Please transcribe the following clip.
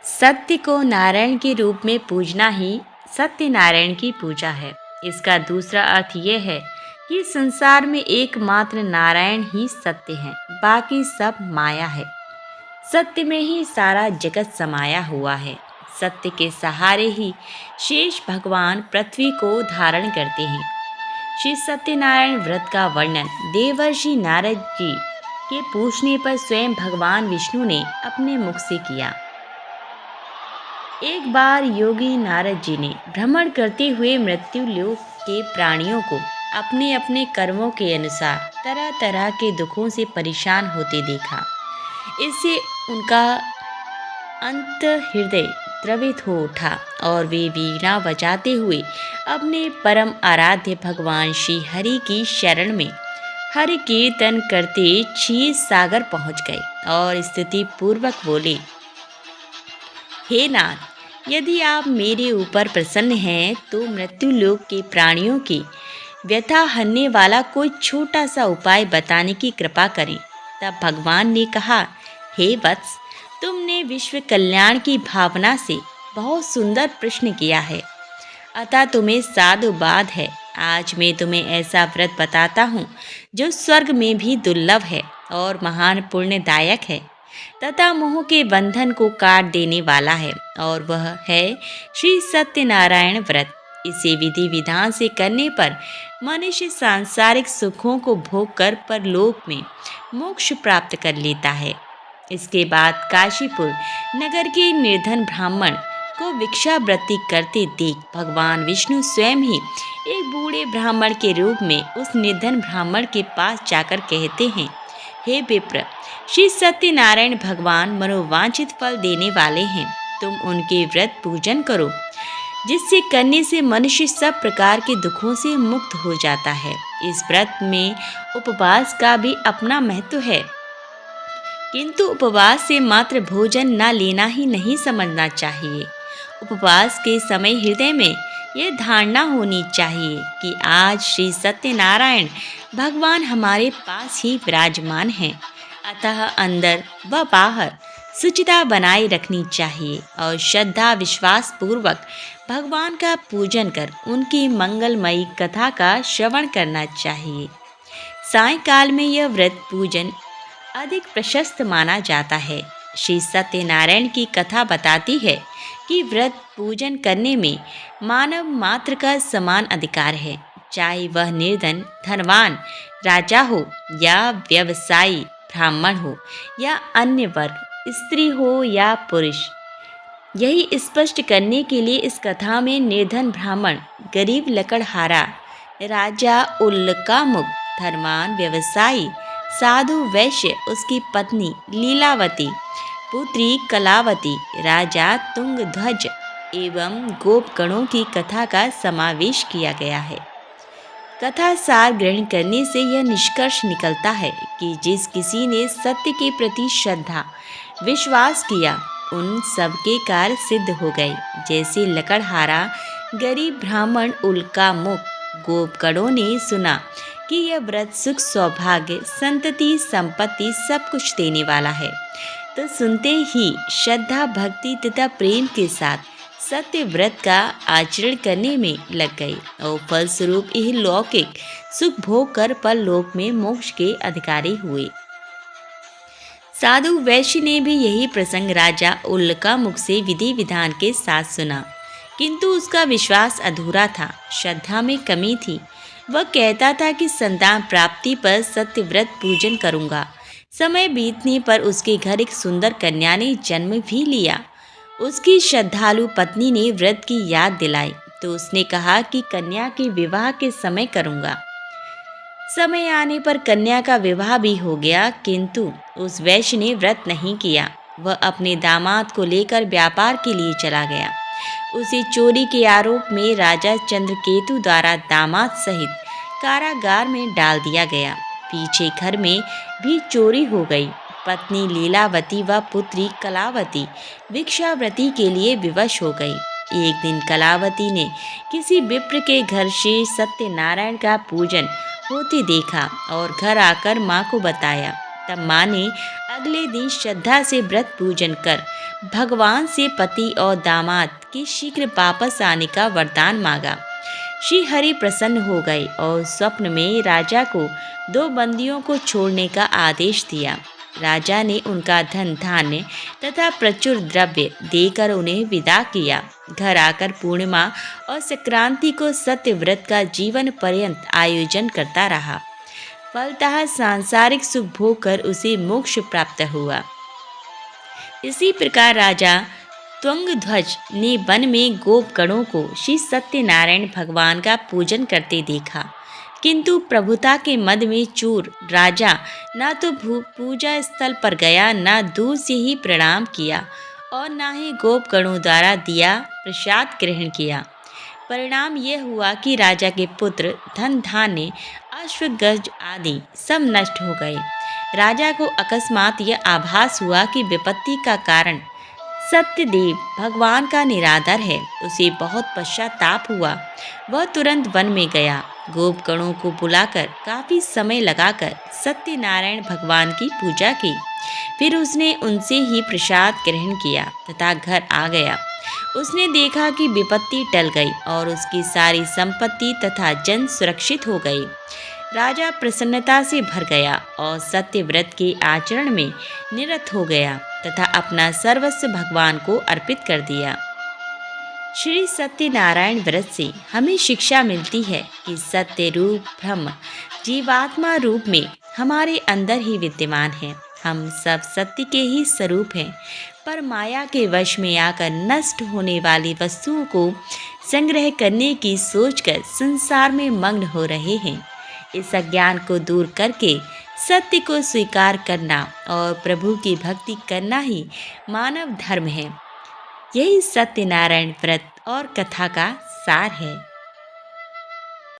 सत्य को नारायण के रूप में पूजना ही सत्यनारायण की पूजा है। इसका दूसरा अर्थ यह है कि संसार में एकमात्र नारायण ही सत्य है, बाकी सब माया है। सत्य में ही सारा जगत समाया हुआ है। सत्य के सहारे ही शेष भगवान पृथ्वी को धारण करते हैं। श्री सत्यनारायण व्रत का वर्णन देवर्षि नारद जी के पूछने पर स्वयं भगवान विष्णु ने अपने मुख से किया। एक बार योगी नारद जी ने भ्रमण करते हुए मृत्यु लोक के प्राणियों को अपने अपने कर्मों के अनुसार तरह तरह के दुखों से परेशान होते देखा। इससे उनका अंत हृदय द्रवित हो उठा और वे वीणा बजाते हुए अपने परम आराध्य भगवान श्री हरि की शरण में हरि कीर्तन करते क्षीर सागर पहुँच गए और स्तुति पूर्वक बोले, हे नाथ, यदि आप मेरे ऊपर प्रसन्न हैं तो मृत्युलोक के प्राणियों की व्यथा हरने वाला कोई छोटा सा उपाय बताने की कृपा करें। तब भगवान ने कहा, हे वत्स, तुमने विश्व कल्याण की भावना से बहुत सुंदर प्रश्न किया है, अतः तुम्हें साधुवाद है। आज मैं तुम्हें ऐसा व्रत बताता हूँ जो स्वर्ग में भी दुर्लभ है और महान पुण्यदायक है तथा मोह के बंधन को काट देने वाला है, और वह है श्री सत्यनारायण व्रत। इसे विधि विधान से करने पर मनुष्य सांसारिक सुखों को भोग कर परलोक में मोक्ष प्राप्त कर लेता है। इसके बाद काशीपुर नगर के निर्धन ब्राह्मण को भिक्षावृत्ति करते देख भगवान विष्णु स्वयं ही एक बूढ़े ब्राह्मण के रूप में उस निर्धन ब्राह्मण के पास जाकर कहते हैं, हे विप्र, श्री सत्यनारायण भगवान मनोवांछित फल देने वाले हैं। तुम उनके व्रत पूजन करो, जिससे करने से मनुष्य सब प्रकार के दुखों से मुक्त हो जाता है। इस व्रत में उपवास का भी अपना महत्व है, किंतु उपवास से मात्र भोजन न लेना ही नहीं समझना चाहिए। उपवास के समय हृदय में यह धारणा होनी चाहिए कि आज श्री सत्यनारायण भगवान हमारे पास ही विराजमान हैं, अतः अंदर व बाहर शुचिता बनाए रखनी चाहिए और श्रद्धा विश्वास पूर्वक भगवान का पूजन कर उनकी मंगलमयी कथा का श्रवण करना चाहिए। सायंकाल में यह व्रत पूजन अधिक प्रशस्त माना जाता है। श्री सत्यनारायण की कथा बताती है कि व्रत पूजन करने में मानव मात्र का समान अधिकार है, चाहे वह निर्धन धनवान राजा हो या व्यवसायी ब्राह्मण हो या अन्य वर्ग, स्त्री हो या पुरुष। यही स्पष्ट करने के लिए इस कथा में निर्धन ब्राह्मण, गरीब लकड़हारा, राजा उल्कामुख, धनवान व्यवसायी, साधु वैश्य, उसकी पत्नी लीलावती, पुत्री कलावती, राजा तुंगध्वज एवं गोपगणों की कथा का समावेश किया गया है। कथा सार ग्रहण करने से यह निष्कर्ष निकलता है कि जिस किसी ने सत्य के प्रति श्रद्धा विश्वास किया, उन सबके कार्य सिद्ध हो गए। जैसे लकड़हारा गरीब ब्राह्मण उल्कामुख गोपगणों ने सुना कि यह व्रत सुख सौभाग्य संतति संपत्ति सब कुछ देने वाला है, तो सुनते ही श्रद्धा भक्ति तथा प्रेम के साथ सत्य व्रत का आचरण करने में लग गए और फलस्वरूप यह लौकिक सुख भोग कर परलोक में मोक्ष के अधिकारी हुए। साधु वैश्य ने भी यही प्रसंग राजा उल्कामुख से विधि विधान के साथ सुना, किंतु उसका विश्वास अधूरा था, श्रद्धा में कमी थी। वह कहता था कि संतान प्राप्ति पर सत्य व्रत पूजन करूंगा। समय बीतने पर उसके घर एक सुंदर कन्या ने जन्म भी लिया। उसकी श्रद्धालु पत्नी ने व्रत की याद दिलाई तो उसने कहा कि कन्या के विवाह के समय करूंगा। समय आने पर कन्या का विवाह भी हो गया, किंतु उस वैश्य ने व्रत नहीं किया। वह अपने दामाद को लेकर व्यापार के लिए चला गया। उसे चोरी के आरोप में राजा चंद्रकेतु द्वारा दामाद सहित कारागार में डाल दिया गया। पीछे घर में भी चोरी हो गई। पत्नी लीलावती व पुत्री कलावती भिक्षावृत्ति के लिए विवश हो गई। एक दिन कलावती ने किसी विप्र के घर श्री सत्यनारायण का पूजन होते देखा और घर आकर माँ को बताया। तब माँ ने अगले दिन श्रद्धा से व्रत पूजन कर भगवान से पति और दामाद के शीघ्र वापस आने का वरदान मांगा। श्री हरि प्रसन्न हो गए और स्वप्न में राजा को 2 बंदियों को छोड़ने का आदेश दिया। राजा ने उनका धन धान्य तथा प्रचुर द्रव्य देकर उन्हें विदा किया। घर आकर पूर्णिमा और संक्रांति को सत्यव्रत का जीवन पर्यंत आयोजन करता रहा। फलतः सांसारिक सुख भोग कर उसे मोक्ष प्राप्त हुआ। इसी प्रकार राजा त्वंगध्वज ने वन में गोपगणों को श्री सत्यनारायण भगवान का पूजन करते देखा, किंतु प्रभुता के मद में चूर राजा न तो पूजा स्थल पर गया, न दूर से ही प्रणाम किया और न ही गोपगणों द्वारा दिया प्रसाद ग्रहण किया। परिणाम यह हुआ कि राजा के पुत्र, धन धान्य, अश्वगज आदि सब नष्ट हो गए। राजा को अकस्मात यह आभास हुआ कि विपत्ति का कारण सत्यदेव भगवान का निरादर है। उसे बहुत पश्चाताप हुआ। वह तुरंत वन में गया। गोपगणों को बुलाकर काफी समय लगाकर सत्यनारायण भगवान की पूजा की। फिर उसने उनसे ही प्रसाद ग्रहण किया तथा घर आ गया। उसने देखा कि विपत्ति टल गई और उसकी सारी संपत्ति तथा जन सुरक्षित हो गई। राजा प्रसन्नता से भर गया और सत्यव्रत के आचरण में निरत हो गया तथा अपना सर्वस्व भगवान को अर्पित कर दिया। श्री सत्यनारायण व्रत से हमें शिक्षा मिलती है कि सत्य रूप ब्रह्म जीवात्मा रूप में हमारे अंदर ही विद्यमान है। हम सब सत्य के ही स्वरूप हैं, पर माया के वश में आकर नष्ट होने वाली वस्तुओं को संग्रह करने की सोचकर संसार में मग्न हो रहे हैं। इस अज्ञान को दूर करके सत्य को स्वीकार करना और प्रभु की भक्ति करना ही मानव धर्म है। यही सत्यनारायण व्रत और कथा का सार है।